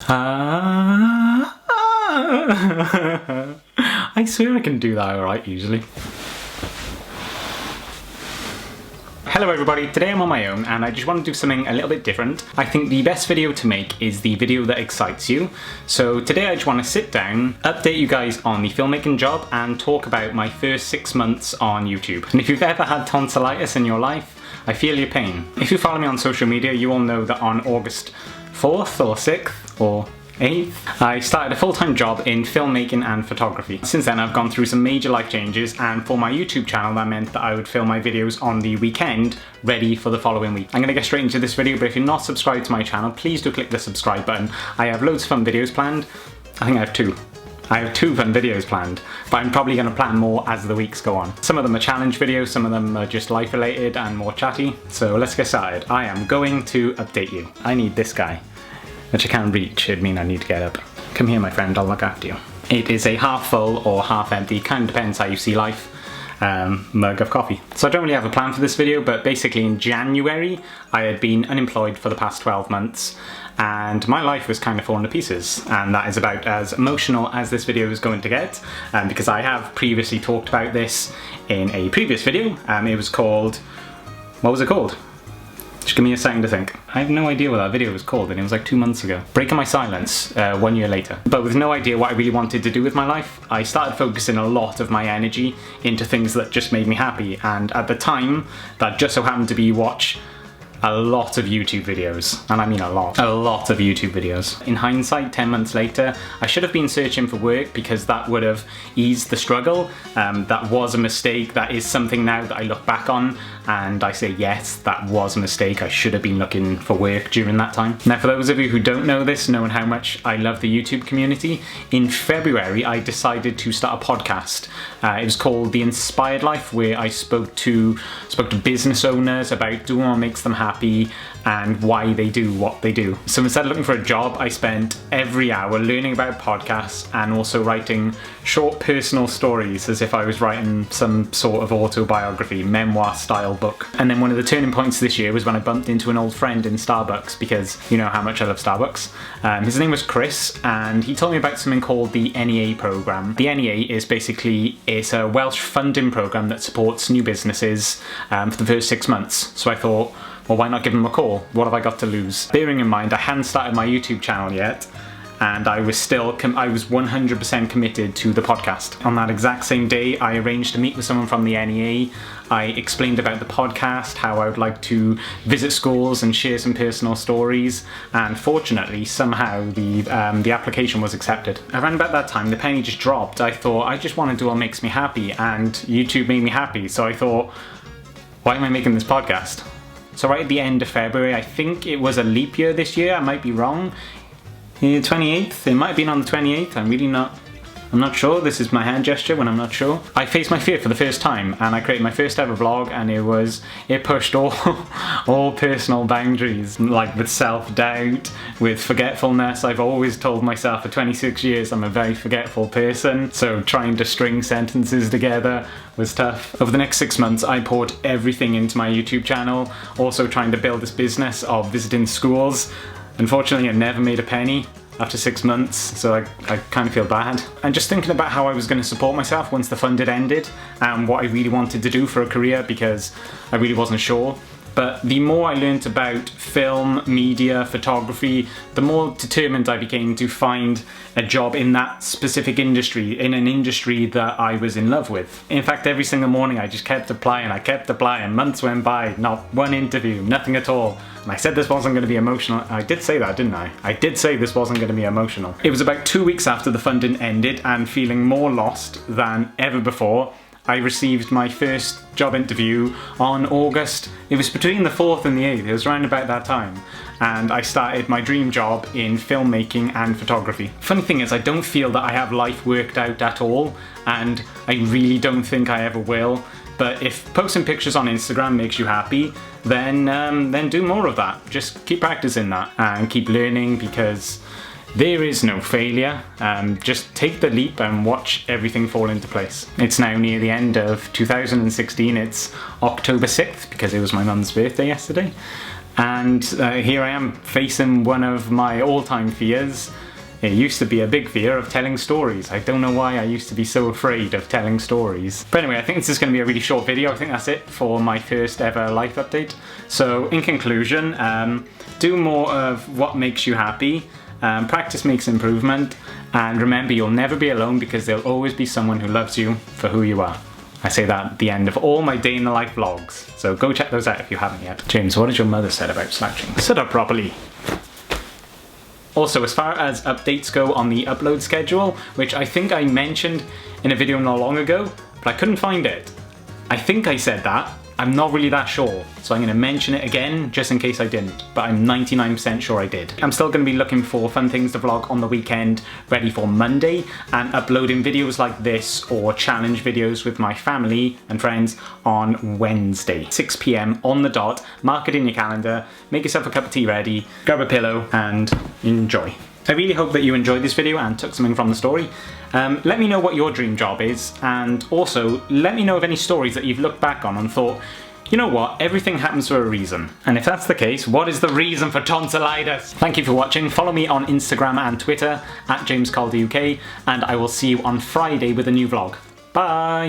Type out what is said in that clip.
I swear I can do that alright usually. Hello everybody, today I'm on my own and I just want to do something a little bit different. I think the best video to make is the video that excites you. So today I just want to sit down, update you guys on the filmmaking job and talk about my first 6 months on YouTube. And if you've ever had tonsillitis in your life, I feel your pain. If you follow me on social media, you all know that on August 4th or 6th or 8th, I started a full-time job in filmmaking and photography. Since then I've gone through some major life changes, and for my YouTube channel that meant that I would film my videos on the weekend ready for the following week. I'm going to get straight into this video, but if you're not subscribed to my channel, please do click the subscribe button. I have loads of fun videos planned. I think I have two. I have 2 fun videos planned, but I'm probably going to plan more as the weeks go on. Some of them are challenge videos, some of them are just life related and more chatty. So let's get started. I am going to update you. I need this guy, which I can't reach. It'd mean I need to get up. Come here my friend, I'll look after you. It is a half full or half empty, kind of depends how you see life, mug of coffee. So I don't really have a plan for this video, but basically in January I had been unemployed for the past 12 months and my life was kind of falling to pieces, and that is about as emotional as this video is going to get, because I have previously talked about this in a previous video. It was called, what was it called? Just give me a second to think. I have no idea what that video was called, and it was like 2 months ago. Breaking My Silence, 1 year later. But with no idea what I really wanted to do with my life, I started focusing a lot of my energy into things that just made me happy, and at the time, that just so happened to be watch a lot of YouTube videos, and I mean a lot of YouTube videos. In hindsight, 10 months later, I should have been searching for work because that would have eased the struggle. That was a mistake. That is something now that I look back on and I say, yes, that was a mistake. I should have been looking for work during that time. Now, for those of you who don't know this, knowing how much I love the YouTube community, in February, I decided to start a podcast. It was called The Inspired Life, where I spoke to business owners about doing what makes them happy and why they do what they do. So instead of looking for a job, I spent every hour learning about podcasts and also writing short personal stories as if I was writing some sort of autobiography, memoir style book. And then one of the turning points this year was when I bumped into an old friend in Starbucks, because you know how much I love Starbucks. His name was Chris, and he told me about something called the NEA program. The NEA is basically, it's a Welsh funding program that supports new businesses for the first 6 months. So I thought, well, why not give them a call? What have I got to lose? Bearing in mind, I hadn't started my YouTube channel yet, and I was still, I was 100% committed to the podcast. On that exact same day, I arranged to meet with someone from the NEA. I explained about the podcast, how I would like to visit schools and share some personal stories, and fortunately, somehow the application was accepted. Around about that time, the penny just dropped. I thought, I just want to do what makes me happy, and YouTube made me happy, so I thought, why am I making this podcast? So right at the end of February, I think it was a leap year this year, I might be wrong. 28th, it might have been on the 28th, I'm not sure. This is my hand gesture when I'm not sure. I faced my fear for the first time, and I created my first ever vlog, and it pushed all personal boundaries, like with self-doubt, with forgetfulness. I've always told myself for 26 years I'm a very forgetful person, so trying to string sentences together was tough. Over the next 6 months, I poured everything into my YouTube channel, also trying to build this business of visiting schools. Unfortunately, I never made a penny after 6 months, so I kind of feel bad. And just thinking about how I was going to support myself once the fund had ended, and what I really wanted to do for a career, because I really wasn't sure. But the more I learnt about film, media, photography, the more determined I became to find a job in that specific industry, in an industry that I was in love with. In fact, every single morning I just kept applying, months went by, not one interview, nothing at all. And I said this wasn't going to be emotional. I did say that, didn't I? I did say this wasn't going to be emotional. It was about 2 weeks after the funding ended, and feeling more lost than ever before, I received my first job interview on August. It was between the 4th and the 8th, it was around about that time. And I started my dream job in filmmaking and photography. Funny thing is, I don't feel that I have life worked out at all, and I really don't think I ever will. But if posting pictures on Instagram makes you happy, then do more of that. Just keep practicing that and keep learning, because there is no failure. Just take the leap and watch everything fall into place. It's now near the end of 2016. It's October 6th because it was my mum's birthday yesterday. And here I am facing one of my all-time fears. It used to be a big fear of telling stories. I don't know why I used to be so afraid of telling stories. But anyway, I think this is going to be a really short video. I think that's it for my first ever life update. So in conclusion, do more of what makes you happy. Practice makes improvement. And remember, you'll never be alone because there'll always be someone who loves you for who you are. I say that at the end of all my day in the life vlogs. So go check those out if you haven't yet. James, what has your mother said about slouching? Sit up properly. Also, as far as updates go on the upload schedule, which I think I mentioned in a video not long ago, but I couldn't find it. I think I said that. I'm not really that sure, so I'm going to mention it again just in case I didn't, but I'm 99% sure I did. I'm still going to be looking for fun things to vlog on the weekend, ready for Monday, and uploading videos like this or challenge videos with my family and friends on Wednesday, 6 PM on the dot. Mark it in your calendar, make yourself a cup of tea ready, grab a pillow, and enjoy. I really hope that you enjoyed this video and took something from the story. Let me know what your dream job is, and also let me know of any stories that you've looked back on and thought, you know what, everything happens for a reason. And if that's the case, what is the reason for tonsillitis? Thank you for watching. Follow me on Instagram and Twitter at James Calder UK, and I will see you on Friday with a new vlog. Bye!